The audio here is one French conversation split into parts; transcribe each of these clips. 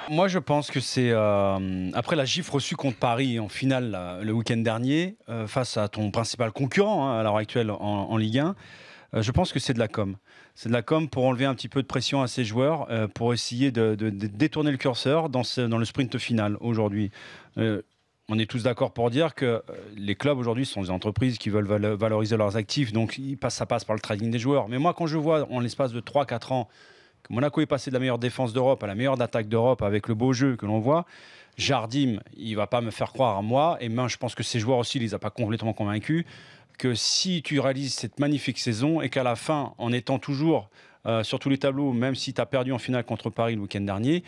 Moi, je pense que c'est après la gifle reçue contre Paris en finale le week-end dernier, face à ton principal concurrent à l'heure actuelle en Ligue 1, je pense que c'est de la com. C'est de la com pour enlever un petit peu de pression à ces joueurs, pour essayer de détourner le curseur dans le sprint final aujourd'hui. On est tous d'accord pour dire que les clubs aujourd'hui sont des entreprises qui veulent valoriser leurs actifs, donc ça passe par le trading des joueurs. Mais moi, quand je vois en l'espace de 3-4 ans que Monaco est passé de la meilleure défense d'Europe à la meilleure attaque d'Europe avec le beau jeu que l'on voit, Jardim, il ne va pas me faire croire à moi, et même je pense que ces joueurs aussi, il ne les a pas complètement convaincus, que si tu réalises cette magnifique saison et qu'à la fin, en étant toujours sur tous les tableaux, même si tu as perdu en finale contre Paris le week-end dernier,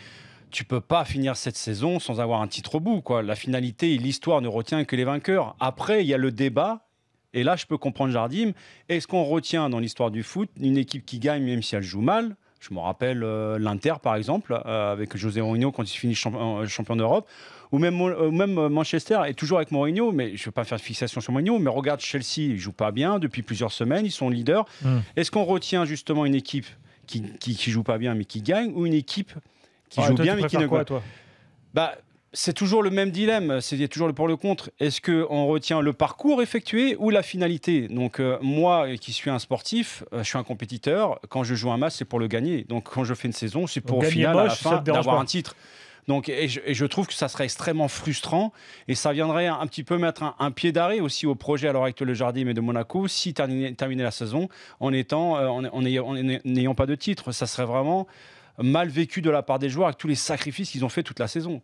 tu peux pas finir cette saison sans avoir un titre au bout, quoi. La finalité et l'histoire ne retient que les vainqueurs. Après, il y a le débat. Et là, je peux comprendre Jardim. Est-ce qu'on retient dans l'histoire du foot une équipe qui gagne même si elle joue mal? Je me rappelle l'Inter, par exemple, avec José Mourinho quand il finit champion d'Europe. Ou même Manchester est toujours avec Mourinho, mais je ne veux pas faire de fixation sur Mourinho, mais regarde Chelsea, ils ne jouent pas bien depuis plusieurs semaines, ils sont leaders. Est-ce qu'on retient justement une équipe qui ne joue pas bien mais qui gagne, ou une équipe qui joue bien mais qui ne gagne pas? C'est toujours le même dilemme, c'est toujours le pour le contre. Est-ce qu'on retient le parcours effectué ou la finalité? Donc moi qui suis un sportif, je suis un compétiteur, quand je joue un match c'est pour le gagner. Donc quand je fais une saison c'est pour au final à la fin d'avoir un titre. Donc, et je trouve que ça serait extrêmement frustrant et ça viendrait un petit peu mettre un pied d'arrêt aussi au projet à l'heure actuelle de Jardim et de Monaco si terminer la saison en n'ayant pas de titre. Ça serait vraiment mal vécu de la part des joueurs avec tous les sacrifices qu'ils ont fait toute la saison.